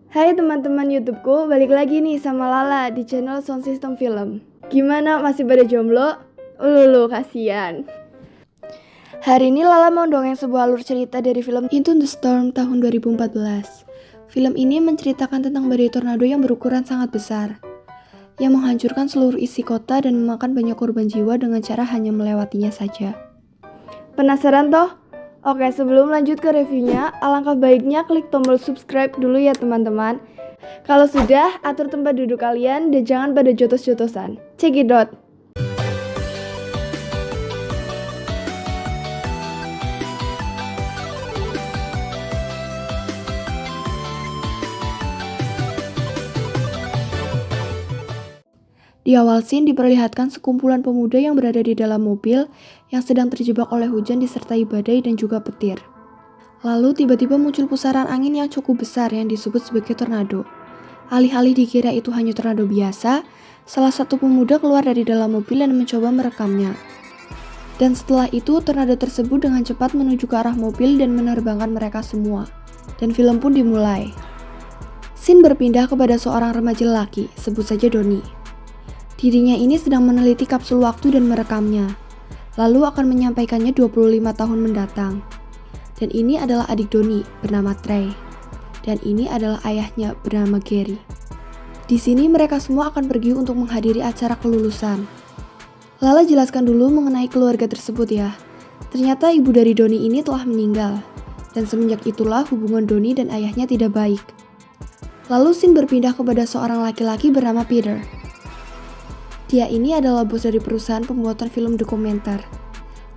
Hai teman-teman YouTubeku, balik lagi nih sama Lala di channel Sound System Film. Gimana, masih pada jomblo? Lulu, kasihan. Hari ini Lala mau dongeng sebuah alur cerita dari film Into the Storm tahun 2014. Film ini menceritakan tentang badai tornado yang berukuran sangat besar, yang menghancurkan seluruh isi kota dan memakan banyak korban jiwa dengan cara hanya melewatinya saja. Penasaran toh? Oke, sebelum lanjut ke reviewnya, alangkah baiknya klik tombol subscribe dulu ya teman-teman. Kalau sudah, atur tempat duduk kalian dan jangan pada jotos-jotosan. Check it out. Di awal scene diperlihatkan sekumpulan pemuda yang berada di dalam mobil yang sedang terjebak oleh hujan disertai badai dan juga petir. Lalu tiba-tiba muncul pusaran angin yang cukup besar yang disebut sebagai tornado. Alih-alih dikira itu hanya tornado biasa, salah satu pemuda keluar dari dalam mobil dan mencoba merekamnya. Dan setelah itu tornado tersebut dengan cepat menuju ke arah mobil dan menerbangkan mereka semua. Dan film pun dimulai. Scene berpindah kepada seorang remaja lelaki, sebut saja Donnie. Dirinya ini sedang meneliti kapsul waktu dan merekamnya, lalu akan menyampaikannya 25 tahun mendatang. Dan ini adalah adik Donnie bernama Trey, dan ini adalah ayahnya bernama Gary. Di sini mereka semua akan pergi untuk menghadiri acara kelulusan. Lala jelaskan dulu mengenai keluarga tersebut ya. Ternyata ibu dari Donnie ini telah meninggal, dan semenjak itulah hubungan Donnie dan ayahnya tidak baik. Lalu scene berpindah kepada seorang laki-laki bernama Peter. Dia ini adalah bos dari perusahaan pembuatan film dokumenter.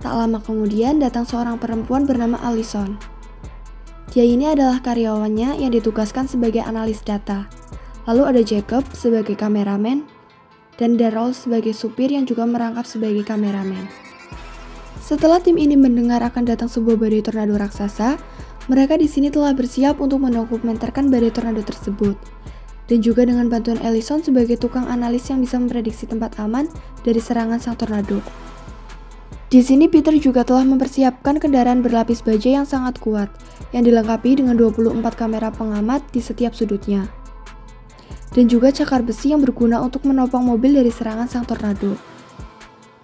Tak lama kemudian datang seorang perempuan bernama Allison. Dia ini adalah karyawannya yang ditugaskan sebagai analis data. Lalu ada Jacob sebagai kameramen dan Daryl sebagai supir yang juga merangkap sebagai kameramen. Setelah tim ini mendengar akan datang sebuah badai tornado raksasa, mereka di sini telah bersiap untuk mendokumentarkan badai tornado tersebut. Dan juga dengan bantuan Allison sebagai tukang analis yang bisa memprediksi tempat aman dari serangan sang tornado. Di sini Peter juga telah mempersiapkan kendaraan berlapis baja yang sangat kuat, yang dilengkapi dengan 24 kamera pengamat di setiap sudutnya. Dan juga cakar besi yang berguna untuk menopang mobil dari serangan sang tornado.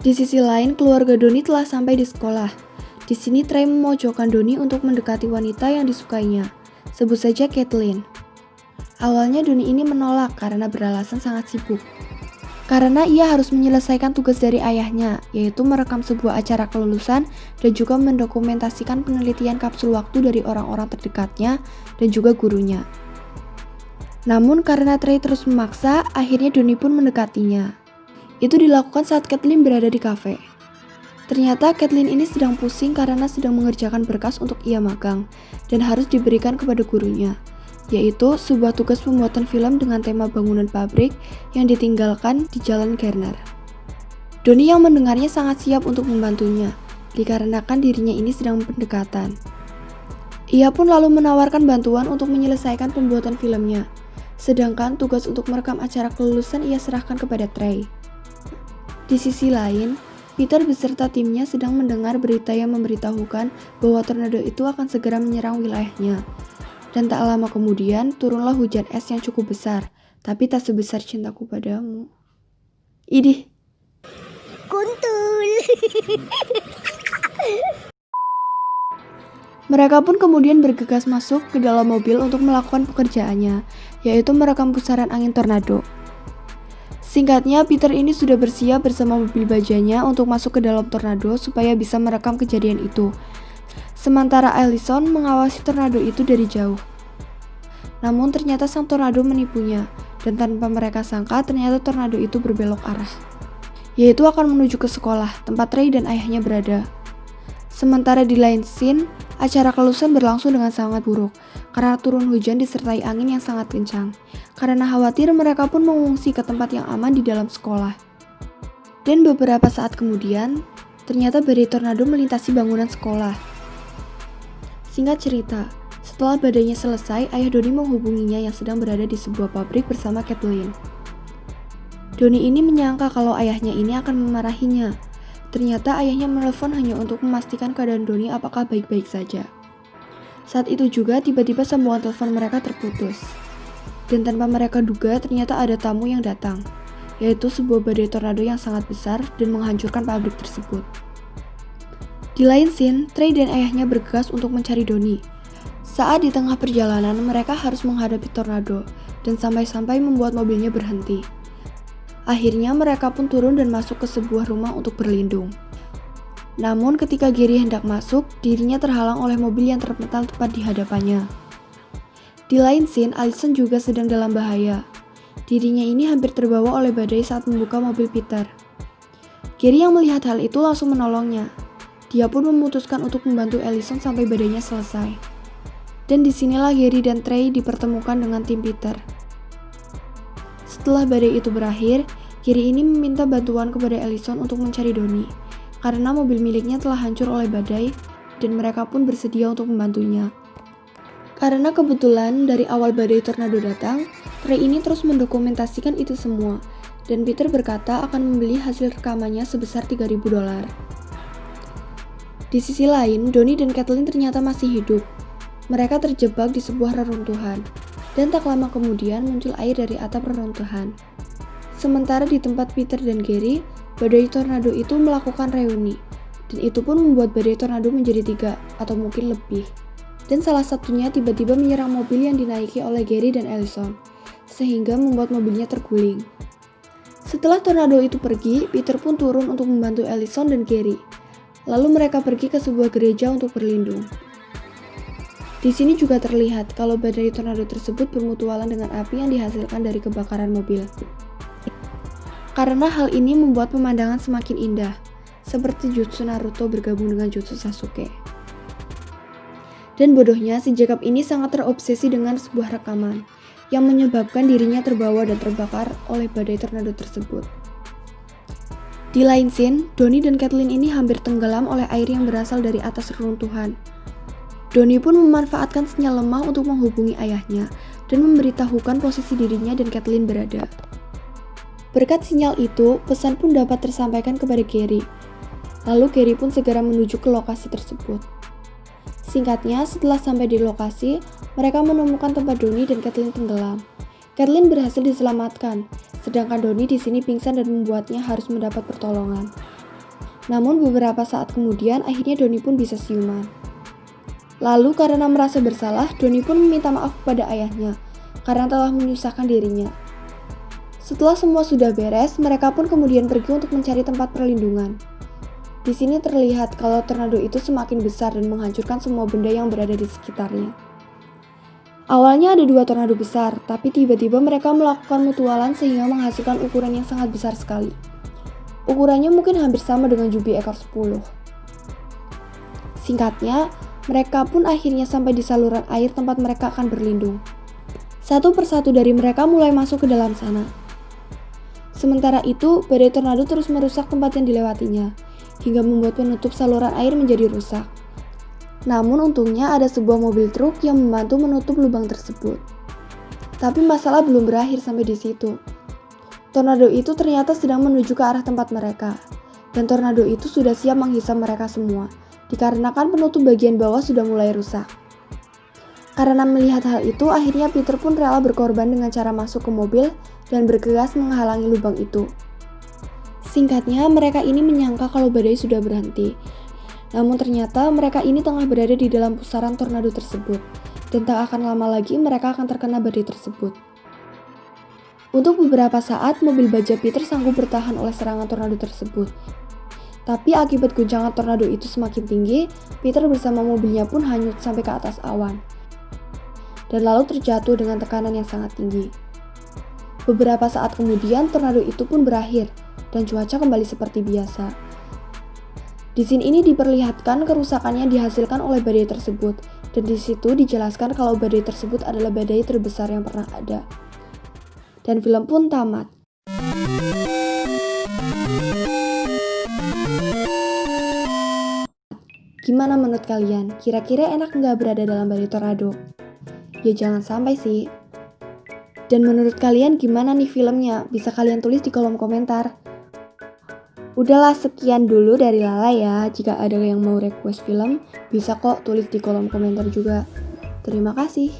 Di sisi lain, keluarga Donnie telah sampai di sekolah. Di sini Trey memojokkan Donnie untuk mendekati wanita yang disukainya, sebut saja Kathleen. Awalnya Donnie ini menolak karena beralasan sangat sibuk. Karena ia harus menyelesaikan tugas dari ayahnya, yaitu merekam sebuah acara kelulusan dan juga mendokumentasikan penelitian kapsul waktu dari orang-orang terdekatnya dan juga gurunya. Namun karena Trey terus memaksa, akhirnya Donnie pun mendekatinya. Itu dilakukan saat Kathleen berada di kafe. Ternyata Kathleen ini sedang pusing karena sedang mengerjakan berkas untuk ia magang dan harus diberikan kepada gurunya, yaitu sebuah tugas pembuatan film dengan tema bangunan pabrik yang ditinggalkan di Jalan Garner. Donnie yang mendengarnya sangat siap untuk membantunya, dikarenakan dirinya ini sedang pendekatan. Ia pun lalu menawarkan bantuan untuk menyelesaikan pembuatan filmnya, sedangkan tugas untuk merekam acara kelulusan ia serahkan kepada Trey. Di sisi lain, Peter beserta timnya sedang mendengar berita yang memberitahukan bahwa tornado itu akan segera menyerang wilayahnya. Dan tak lama kemudian turunlah hujan es yang cukup besar, tapi tak sebesar cintaku padamu. Idih. Kuntul. Mereka pun kemudian bergegas masuk ke dalam mobil untuk melakukan pekerjaannya, yaitu merekam pusaran angin tornado. Singkatnya, Peter ini sudah bersiap bersama mobil bajanya untuk masuk ke dalam tornado supaya bisa merekam kejadian itu. Sementara Allison mengawasi tornado itu dari jauh. Namun ternyata sang tornado menipunya, dan tanpa mereka sangka ternyata tornado itu berbelok arah, yaitu akan menuju ke sekolah tempat Trey dan ayahnya berada. Sementara di lain scene, acara kelulusan berlangsung dengan sangat buruk, karena turun hujan disertai angin yang sangat kencang. Karena khawatir, mereka pun mengungsi ke tempat yang aman di dalam sekolah. Dan beberapa saat kemudian, ternyata badai tornado melintasi bangunan sekolah. Singkat cerita, setelah badainya selesai, ayah Donnie menghubunginya yang sedang berada di sebuah pabrik bersama Kathleen. Donnie ini menyangka kalau ayahnya ini akan memarahinya. Ternyata ayahnya menelpon hanya untuk memastikan keadaan Donnie apakah baik-baik saja. Saat itu juga tiba-tiba sambungan telepon mereka terputus. Dan tanpa mereka duga ternyata ada tamu yang datang, yaitu sebuah badai tornado yang sangat besar dan menghancurkan pabrik tersebut. Di lain scene, Trey dan ayahnya bergegas untuk mencari Donnie. Saat di tengah perjalanan, mereka harus menghadapi tornado dan sampai-sampai membuat mobilnya berhenti. Akhirnya mereka pun turun dan masuk ke sebuah rumah untuk berlindung. Namun ketika Gary hendak masuk, dirinya terhalang oleh mobil yang terpental tepat di hadapannya. Di lain scene, Allison juga sedang dalam bahaya. Dirinya ini hampir terbawa oleh badai saat membuka mobil Peter. Gary yang melihat hal itu langsung menolongnya. Dia pun memutuskan untuk membantu Allison sampai badainya selesai. Dan disinilah Gary dan Trey dipertemukan dengan tim Peter. Setelah badai itu berakhir, Gary ini meminta bantuan kepada Allison untuk mencari Donnie, karena mobil miliknya telah hancur oleh badai dan mereka pun bersedia untuk membantunya. Karena kebetulan dari awal badai tornado datang, Trey ini terus mendokumentasikan itu semua, dan Peter berkata akan membeli hasil rekamannya sebesar $3.000. Di sisi lain, Donnie dan Kathleen ternyata masih hidup. Mereka terjebak di sebuah reruntuhan, dan tak lama kemudian muncul air dari atap reruntuhan. Sementara di tempat Peter dan Gary, badai tornado itu melakukan reuni, dan itu pun membuat badai tornado menjadi 3 atau mungkin lebih. Dan salah satunya tiba-tiba menyerang mobil yang dinaiki oleh Gary dan Allison, sehingga membuat mobilnya terguling. Setelah tornado itu pergi, Peter pun turun untuk membantu Allison dan Gary. Lalu mereka pergi ke sebuah gereja untuk berlindung. Di sini juga terlihat kalau badai tornado tersebut bermutualan dengan api yang dihasilkan dari kebakaran mobil. Karena hal ini membuat pemandangan semakin indah, seperti jutsu Naruto bergabung dengan jutsu Sasuke. Dan bodohnya si Jacob ini sangat terobsesi dengan sebuah rekaman, yang menyebabkan dirinya terbawa dan terbakar oleh badai tornado tersebut. Di lain scene, Donnie dan Kathleen ini hampir tenggelam oleh air yang berasal dari atas reruntuhan. Donnie pun memanfaatkan sinyal lemah untuk menghubungi ayahnya dan memberitahukan posisi dirinya dan Kathleen berada. Berkat sinyal itu, pesan pun dapat tersampaikan kepada Gary. Lalu Gary pun segera menuju ke lokasi tersebut. Singkatnya, setelah sampai di lokasi, mereka menemukan tempat Donnie dan Kathleen tenggelam. Kathleen berhasil diselamatkan, sedangkan Donnie di sini pingsan dan membuatnya harus mendapat pertolongan. Namun beberapa saat kemudian, akhirnya Donnie pun bisa siuman. Lalu karena merasa bersalah, Donnie pun meminta maaf kepada ayahnya karena telah menyusahkan dirinya. Setelah semua sudah beres, mereka pun kemudian pergi untuk mencari tempat perlindungan. Di sini terlihat kalau tornado itu semakin besar dan menghancurkan semua benda yang berada di sekitarnya. Awalnya ada 2 tornado besar, tapi tiba-tiba mereka melakukan mutualan sehingga menghasilkan ukuran yang sangat besar sekali. Ukurannya mungkin hampir sama dengan Jubi ekor 10. Singkatnya, mereka pun akhirnya sampai di saluran air tempat mereka akan berlindung. Satu persatu dari mereka mulai masuk ke dalam sana. Sementara itu, badai tornado terus merusak tempat yang dilewatinya, hingga membuat penutup saluran air menjadi rusak. Namun untungnya ada sebuah mobil truk yang membantu menutup lubang tersebut. Tapi masalah belum berakhir sampai di situ. Tornado itu ternyata sedang menuju ke arah tempat mereka, dan tornado itu sudah siap menghisap mereka semua, dikarenakan penutup bagian bawah sudah mulai rusak. Karena melihat hal itu, akhirnya Peter pun rela berkorban dengan cara masuk ke mobil dan bergegas menghalangi lubang itu. Singkatnya, mereka ini menyangka kalau badai sudah berhenti. Namun ternyata mereka ini tengah berada di dalam pusaran tornado tersebut, dan tak akan lama lagi mereka akan terkena badai tersebut. Untuk beberapa saat, mobil baja Peter sanggup bertahan oleh serangan tornado tersebut. Tapi akibat guncangan tornado itu semakin tinggi, Peter bersama mobilnya pun hanyut sampai ke atas awan, dan lalu terjatuh dengan tekanan yang sangat tinggi. Beberapa saat kemudian, tornado itu pun berakhir, dan cuaca kembali seperti biasa. Di scene ini diperlihatkan kerusakan yang dihasilkan oleh badai tersebut, dan di situ dijelaskan kalau badai tersebut adalah badai terbesar yang pernah ada. Dan film pun tamat. Gimana menurut kalian? Kira-kira enak nggak berada dalam badai tornado? Ya jangan sampai sih. Dan menurut kalian gimana nih filmnya? Bisa kalian tulis di kolom komentar. Udahlah, sekian dulu dari Lala ya. Jika ada yang mau request film, bisa kok tulis di kolom komentar juga. Terima kasih.